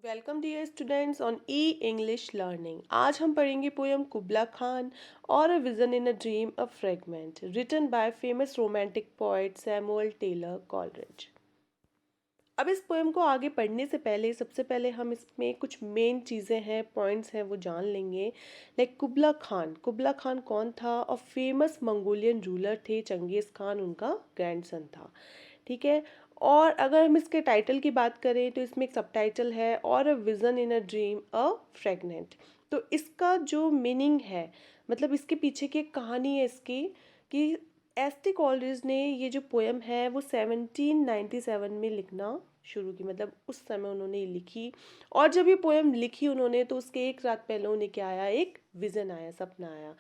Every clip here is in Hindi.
Welcome dear students on E English learning. आज हम पढ़ेंगे पोयम कुबला खान और a vision in a dream a fragment written by famous romantic poet Samuel Taylor Coleridge. अब इस पोएम को आगे पढ़ने से पहले सबसे पहले हम इसमें कुछ मेन चीज़ें हैं, पॉइंट्स हैं, वो जान लेंगे। लाइक कुबला खान कौन था? और फेमस मंगोलियन रूलर थे, चंगेज़ खान उनका ग्रैंडसन था। ठीक है। और अगर हम इसके टाइटल की बात करें तो इसमें एक सबटाइटल है और a vision in a dream a fragment. तो इसका जो मीनिंग है, मतलब इसके पीछे की एक कहानी है इसकी, कि एस.टी. कॉलरिज ने ये जो पोएम है वो 1797 में लिखना शुरू की। मतलब उस समय उन्होंने ये लिखी, और जब ये पोएम लिखी उन्होंने तो उसके एक रात पहले उन्हें क्या आया, एक विज़न आया, सपना आया।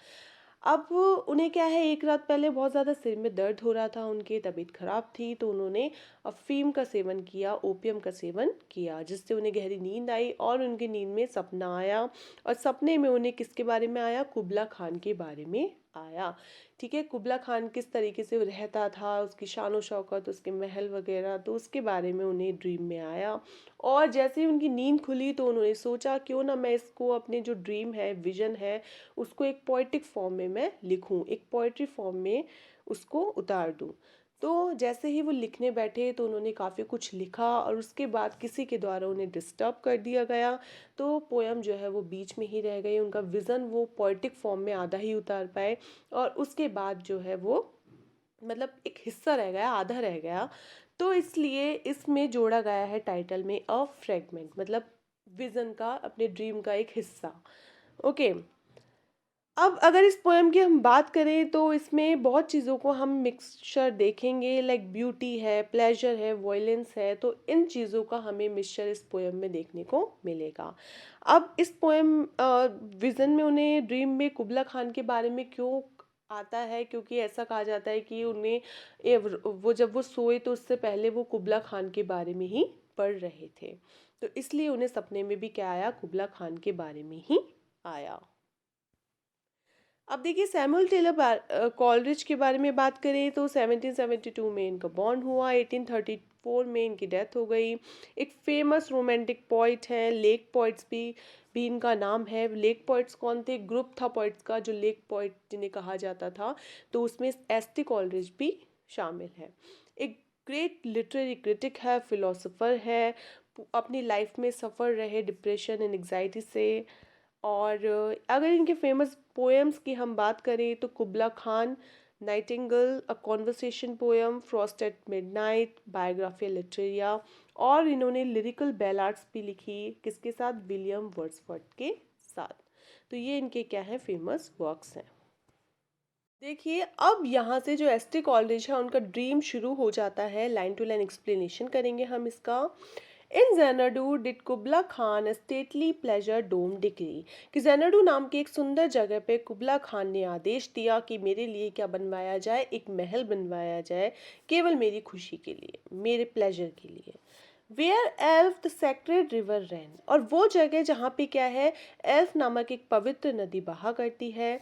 अब उन्हें क्या है, एक रात पहले बहुत ज़्यादा सिर में दर्द हो रहा था, उनकी तबीयत ख़राब थी, तो उन्होंने अफ़ीम का सेवन किया, ओपियम का सेवन किया, जिससे उन्हें गहरी नींद आई और उनकी नींद में सपना आया। और सपने में उन्हें किसके बारे में आया? कुबला खान के बारे में आया। ठीक है। कुबला खान किस तरीके से रहता था, उसकी शान शौकत, उसके महल वगैरह, तो उसके बारे में उन्हें ड्रीम में आया। और जैसे ही उनकी नींद खुली तो उन्होंने सोचा क्यों ना मैं इसको, अपने जो ड्रीम है, विजन है, उसको एक पोइटिक फॉर्म में मैं लिखूं, एक पोइट्री फॉर्म में उसको उतार दूं। तो जैसे ही वो लिखने बैठे तो उन्होंने काफ़ी कुछ लिखा, और उसके बाद किसी के द्वारा उन्हें डिस्टर्ब कर दिया गया, तो पोयम जो है वो बीच में ही रह गई। उनका विज़न वो पोइटिक फॉर्म में आधा ही उतार पाए, और उसके बाद जो है वो, मतलब एक हिस्सा रह गया, आधा रह गया। तो इसलिए इसमें जोड़ा गया है टाइटल में अ फ्रेगमेंट, मतलब विज़न का, अपने ड्रीम का एक हिस्सा। ओके। अब अगर इस पोएम की हम बात करें तो इसमें बहुत चीज़ों को हम मिक्सचर देखेंगे, लाइक ब्यूटी है, प्लेजर है, वॉयलेंस है, तो इन चीज़ों का हमें मिक्सचर इस पोएम में देखने को मिलेगा। अब इस पोएम विज़न में उन्हें ड्रीम में कुबला खान के बारे में क्यों आता है? क्योंकि ऐसा कहा जाता है कि उन्हें वो जब वो सोए तो उससे पहले वो कुबला खान के बारे में ही पढ़ रहे थे, तो इसलिए उन्हें सपने में भी क्या आया? कुबला खान के बारे में ही आया। अब देखिए, सैमुअल टेलर कॉलरिज के बारे में बात करें तो 1772 में इनका बॉर्न हुआ, 1834 में इनकी डेथ हो गई। एक फेमस रोमांटिक पोइट हैं, लेक पोइट्स भी इनका नाम है। लेक पोइट्स कौन थे? ग्रुप था पोइट्स का जो लेक पोइट जिन्हें कहा जाता था, तो उसमें एस.टी. कॉलरिज भी शामिल है। एक ग्रेट लिटरेरी क्रिटिक है, फिलोसोफर है, अपनी लाइफ में सफ़र रहे डिप्रेशन एंड एग्जाइटी से। और अगर इनके फेमस पोएम्स की हम बात करें तो Kubla Khan, nightingale, a conversation poem, frost at midnight, Biographia Literaria, और इन्होंने लिरिकल बैलाड्स भी लिखी, किसके साथ? विलियम वर्ड्सवर्थ के साथ। तो ये इनके क्या है, फेमस वर्क्स हैं। देखिए, अब यहाँ से जो एस.टी. कॉलरिज है उनका ड्रीम शुरू हो जाता है। लाइन टू लाइन एक्सप्लेनेशन करेंगे हम इसका। In Xanadu did Kubla Khan stately pleasure dome decree, कि ज़ेनाडू नाम की एक सुंदर जगह पे कुबला खान ने आदेश दिया कि मेरे लिए क्या बनवाया जाए? एक महल बनवाया जाए, केवल मेरी खुशी के लिए, मेरे प्लेजर के लिए। Where Alph the sacred river ran, और वो जगह जहाँ पे क्या है, एल्फ नामक एक पवित्र नदी बहा करती है।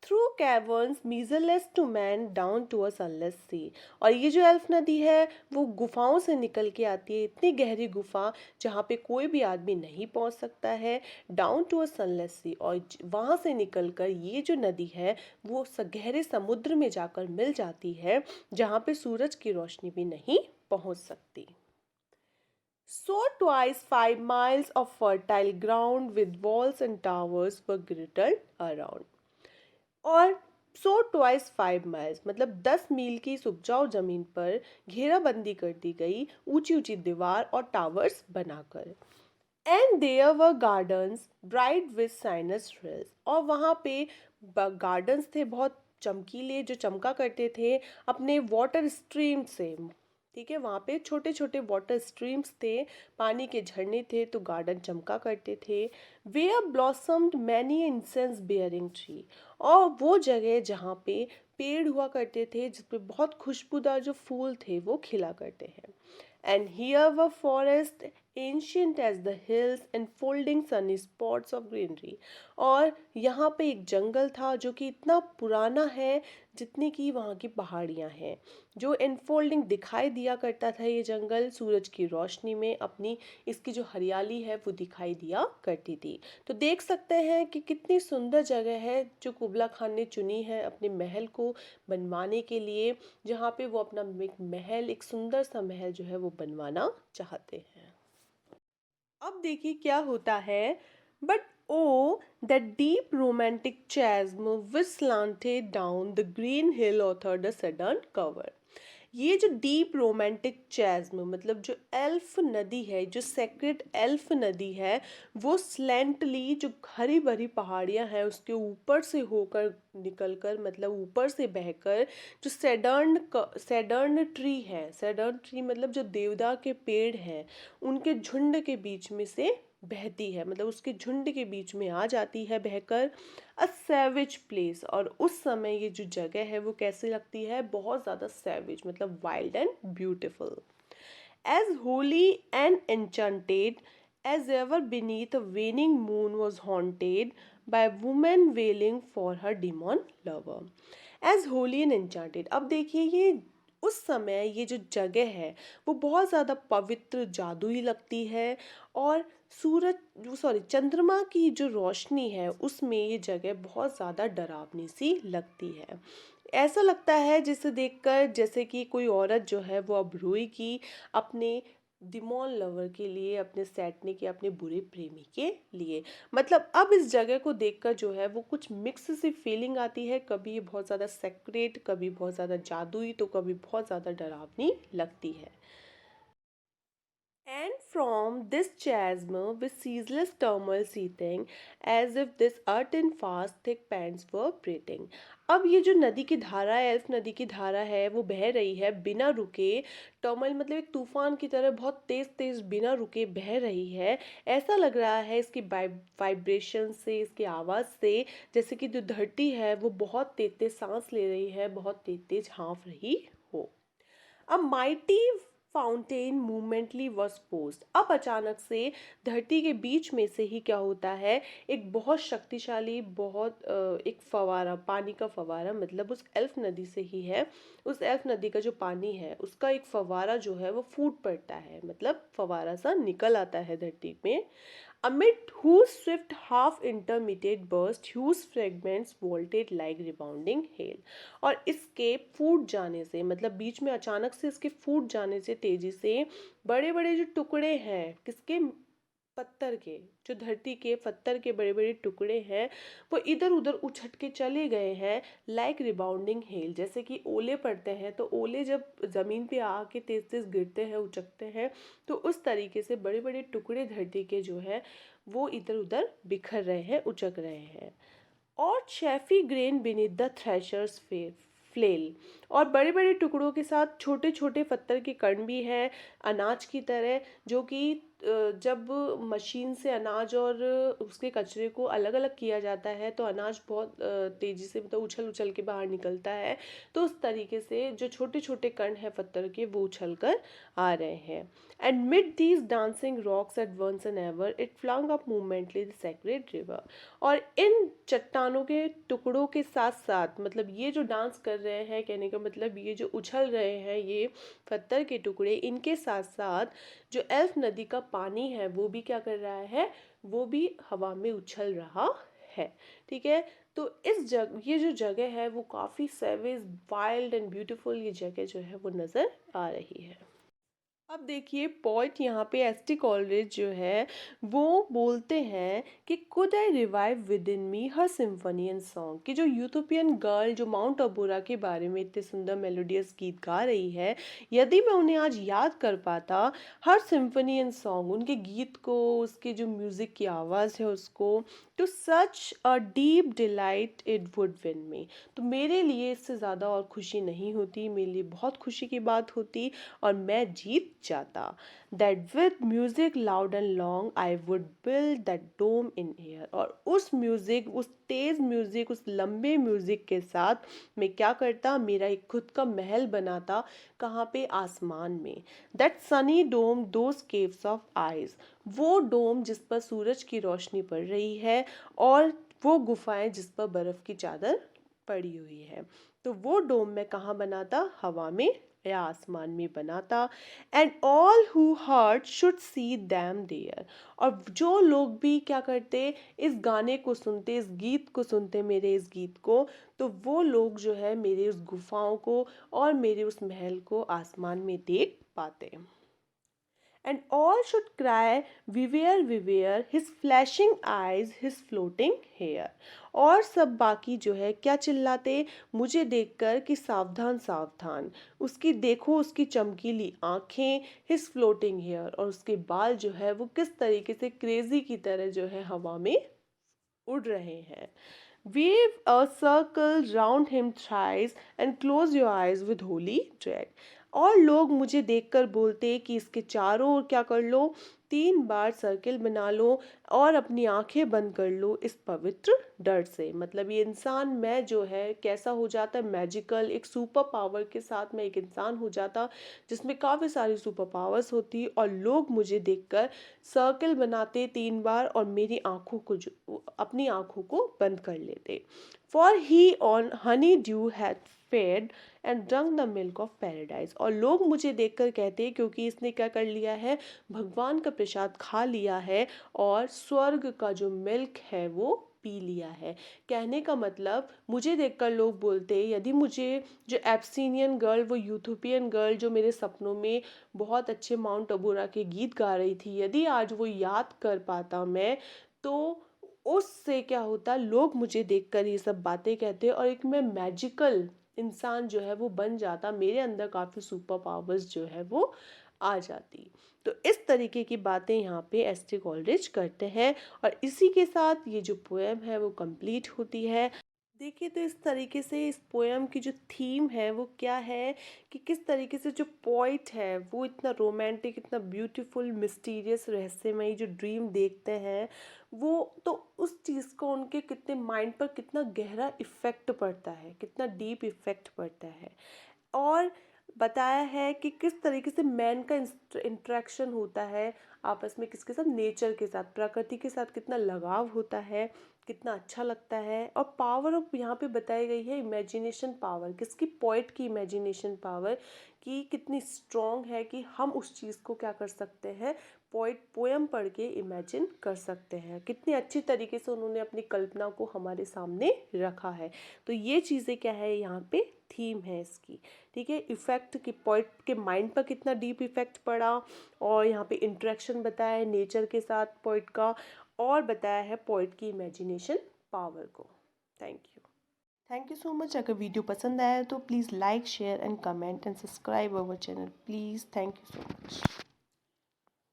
Through caverns measureless to man down to a sunless sea, और ये जो एल्फ नदी है वो गुफाओं से निकल के आती है, इतनी गहरी गुफा जहाँ पे कोई भी आदमी नहीं पहुँच सकता है, down to a sunless sea, और वहाँ से निकलकर ये जो नदी है वो गहरे समुद्र में जाकर मिल जाती है, जहाँ पे सूरज की रोशनी भी नहीं पहुँच सकती। So twice 5 miles of fertile ground with walls and towers were girdled around. और 100 twice 5 miles मतलब 10 मील की इस उपजाऊ जमीन पर घेराबंदी कर दी गई, ऊंची ऊंची दीवार और टावर्स बनाकर। And there were gardens bright with sinuous rills, और वहाँ पे गार्डन्स थे बहुत चमकीले, जो चमका करते थे अपने वाटर स्ट्रीम से। ठीक है, वहाँ पे छोटे छोटे वाटर स्ट्रीम्स थे, पानी के झरने थे, तो गार्डन चमका करते थे। Where blossomed many incense bearing tree, और वो जगह जहाँ पे पेड़ हुआ करते थे जिसपे बहुत खुशबूदार जो फूल थे वो खिला करते हैं। And here were forests ancient as the hills and folding sunny spots of greenery. और यहाँ पे एक जंगल था जो कि इतना पुराना है जितनी कि वहाँ की पहाड़ियाँ हैं। जो एनफोल्डिंग दिखाई दिया करता था ये जंगल सूरज की रोशनी में अपनी इसकी जो हरियाली है वो दिखाई दिया करती थी। तो देख सकते हैं कि कितनी सुंदर जगह है जो कुबला खान ने चुनी है अपने महल को बनवाने के लिए, जहाँ पे वो अपना एक महल, एक सुंदर सा महल जो है वो बनवाना चाहते हैं। अब देखिए क्या होता है। But oh that deep romantic chasm which slanted down the green hill authored a sudden cover। ये जो डीप रोमांटिक चैज्म मतलब जो एल्फ नदी है, जो सेक्रेट एल्फ नदी है, वो स्लेंटली जो हरी भरी पहाड़ियाँ हैं उसके ऊपर से होकर निकलकर मतलब ऊपर से बहकर जो सेडर्न ट्री है, सेडर्न ट्री मतलब जो देवदार के पेड़ हैं उनके झुंड के बीच में से बहती है, मतलब उसके झुंड के बीच में आ जाती है बहकर। अ सैविज प्लेस, और उस समय ये जो जगह है वो कैसे लगती है, बहुत ज़्यादा सैविज मतलब wild and beautiful. As holy and enchanted as ever beneath a waning moon was haunted by a woman wailing for her demon lover। As holy and enchanted, अब देखिए ये उस समय ये जो जगह है वो बहुत ज़्यादा पवित्र जादुई लगती है। और सूरज सॉरी चंद्रमा की जो रोशनी है उसमें ये जगह बहुत ज़्यादा डरावनी सी लगती है। ऐसा लगता है जिसे देखकर जैसे कि कोई औरत जो है वो अब रोएगी अपने डिमोन लवर के लिए, अपने सैटनिक या अपने बुरे प्रेमी के लिए। मतलब अब इस जगह को देखकर जो है वो कुछ मिक्स सी फीलिंग आती है, कभी ये बहुत ज़्यादा सेक्रेट, कभी बहुत ज़्यादा जादुई, तो कभी बहुत ज़्यादा डरावनी लगती है। And from this chasm with ceaseless turmoil seething, as if this earthen fast thick pants were breathing। अब ये जो नदी की धारा है, एल्फ नदी की धारा है, वो बह रही है बिना रुके। टर्मोइल मतलब एक तूफान की तरह बहुत तेज तेज बिना रुके बह रही है। ऐसा लग रहा है इसकी वाइब्रेशन से, इसकी आवाज़ से, जैसे कि जो धरती है वो बहुत तेज तेज सांस ले रही है, बहुत तेज तेज हाँफ रही हो। A mighty fountain momently was forced. अब अचानक से धरती के बीच में से ही क्या होता है, एक बहुत शक्तिशाली, बहुत एक फवारा, पानी का फवारा, मतलब उस एल्फ नदी से ही है। उस एल्फ नदी का जो पानी है उसका एक फवारा जो है वो फूट पड़ता है, मतलब फवारा सा निकल आता है धरती में। amid whose swift half intermittent burst whose fragments vaulted like rebounding hail। और इसके फूट जाने से मतलब बीच में अचानक से इसके फूट जाने से तेजी से बड़े बड़े जो टुकड़े हैं किसके, पत्थर के, जो धरती के पत्थर के बड़े बड़े टुकड़े हैं वो इधर उधर उछट के चले गए हैं। लाइक रिबाउंडिंग हेल, जैसे कि ओले पड़ते हैं तो ओले जब ज़मीन पे आके तेज तेज गिरते हैं, उचकते हैं, तो उस तरीके से बड़े बड़े टुकड़े धरती के जो है वो इधर उधर बिखर रहे हैं, उचक रहे हैं। और chaffy grain beneath the thresher's flail, और बड़े बड़े टुकड़ों के साथ छोटे छोटे पत्थर के कण भी हैं अनाज की तरह, जो कि जब मशीन से अनाज और उसके कचरे को अलग अलग किया जाता है तो अनाज बहुत तेज़ी से मतलब उछल उछल के बाहर निकलता है। तो उस तरीके से जो छोटे छोटे कण हैं पत्थर के वो उछल कर आ रहे हैं। And mid these dancing rocks at once and ever it flung up momently the sacred river. और इन चट्टानों के टुकड़ों के साथ साथ मतलब ये जो डांस कर रहे हैं, कहने का मतलब ये जो उछल रहे हैं ये पत्थर के टुकड़े, इनके साथ साथ जो एल्फ नदी का पानी है वो भी क्या कर रहा है, वो भी हवा में उछल रहा है। ठीक है, तो ये जो जगह है वो काफ़ी सेवेज, वाइल्ड एंड ब्यूटीफुल ये जगह जो है वो नज़र आ रही है। अब देखिए पॉइंट यहाँ पे एसटी कॉलरेज जो है वो बोलते हैं कि could I revive with in me her symphony and song, कि जो यूथोपियन गर्ल जो माउंट अबूरा के बारे में इतने सुंदर मेलोडियस गीत गा रही है, यदि मैं उन्हें आज याद कर पाता, हर सिम्फनी एंड सॉन्ग, उनके गीत को, उसके जो म्यूज़िक की आवाज़ है उसको, to such a deep delight it would win me, तो मेरे लिए इससे ज़्यादा और खुशी नहीं होती, मेरे लिए बहुत खुशी की बात होती और मैं जीत जाता, that with music loud and long I would build that dome in air. और उस म्यूजिक, उस तेज म्यूजिक, उस लंबे म्यूजिक के साथ मैं क्या करता, मेरा एक खुद का महल बनाता। कहाँ पे, आसमान में। That sunny dome those caves of ice, वो डोम जिस पर सूरज की रोशनी पड़ रही है, और वो गुफाएं जिस पर बर्फ की चादर पड़ी हुई है। तो वो डोम मैं कहाँ बनाता, हवा में या आसमान में बनाता। And all who heard should see them there. और जो लोग भी क्या करते, इस गाने को सुनते, इस गीत को सुनते, मेरे इस गीत को, तो वो लोग जो है मेरे उस गुफाओं को और मेरे उस महल को आसमान में देख पाते। And all should cry, Beware, beware, his flashing eyes, his floating hair। और सब बाकी जो है क्या चिल्लाते, मुझे देखकर कि सावधान सावधान, उसकी देखो उसकी चमकीली आंखें, his floating hair, और उसके बाल जो है वो किस तरीके से क्रेजी की तरह जो है हवा में उड़ रहे हैं। Weave a circle round him thrice and close your eyes with holy dread। और लोग मुझे देखकर बोलते कि इसके चारों ओर क्या कर लो, 3 बार सर्किल बना लो और अपनी आंखें बंद कर लो इस पवित्र डर से। मतलब ये इंसान, मैं जो है कैसा हो जाता है, मैजिकल, एक सुपर पावर के साथ मैं एक इंसान हो जाता जिसमें काफ़ी सारी सुपर पावर्स होती, और लोग मुझे देखकर सर्किल बनाते 3 बार और मेरी आंखों को अपनी आंखों को बंद कर लेते। For he on honey dew had fed and drunk the milk of paradise. और लोग मुझे देखकर कहते क्योंकि इसने क्या कर लिया है, भगवान का प्रसाद खा लिया है और स्वर्ग का जो मिल्क है वो पी लिया है। कहने का मतलब, मुझे देखकर लोग बोलते, यदि मुझे जो एब्सिनियन गर्ल, वो यूथोपियन गर्ल जो मेरे सपनों में बहुत अच्छे माउंट अबूरा के गीत गा रही थी, यदि आज वो याद कर पाता मैं, तो उससे क्या होता, लोग मुझे देखकर ये सब बातें कहते और एक मैं मैजिकल इंसान जो है वो बन जाता, मेरे अंदर काफ़ी सुपर पावर्स जो है वो आ जाती। तो इस तरीके की बातें यहाँ पे एस.टी. कॉलरिज करते हैं, और इसी के साथ ये जो पोएम है वो कंप्लीट होती है। देखिए, तो इस तरीके से इस पोएम की जो थीम है वो क्या है, कि किस तरीके से जो पोइट है वो इतना रोमांटिक, इतना ब्यूटीफुल, मिस्टीरियस, रहस्यमयी जो ड्रीम देखते हैं, वो तो उस चीज़ को उनके कितने माइंड पर कितना गहरा इफ़ेक्ट पड़ता है, कितना डीप इफ़ेक्ट पड़ता है। और बताया है कि किस तरीके से मैन का इंटरेक्शन होता है आपस में, किसके साथ, नेचर के साथ, प्रकृति के साथ कितना लगाव होता है, कितना अच्छा लगता है। और पावर ऑफ यहाँ पे बताई गई है इमेजिनेशन पावर, किसकी, पोइट की इमेजिनेशन पावर, कि कितनी स्ट्रॉन्ग है कि हम उस चीज़ को क्या कर सकते हैं, पोइट पोएम पढ़ के इमेजिन कर सकते हैं। कितनी अच्छी तरीके से उन्होंने अपनी कल्पना को हमारे सामने रखा है। तो ये चीज़ें क्या है, यहाँ पे थीम है इसकी। ठीक है, इफ़ेक्ट कि पोइट के माइंड पर कितना डीप इफ़ेक्ट पड़ा, और यहाँ पे इंटरेक्शन बताया है नेचर के साथ पोइट का, और बताया है पोइट की इमेजिनेशन पावर को। Thank you so much. अगर वीडियो पसंद आया तो please like, share and comment and subscribe our channel please. Thank you so much.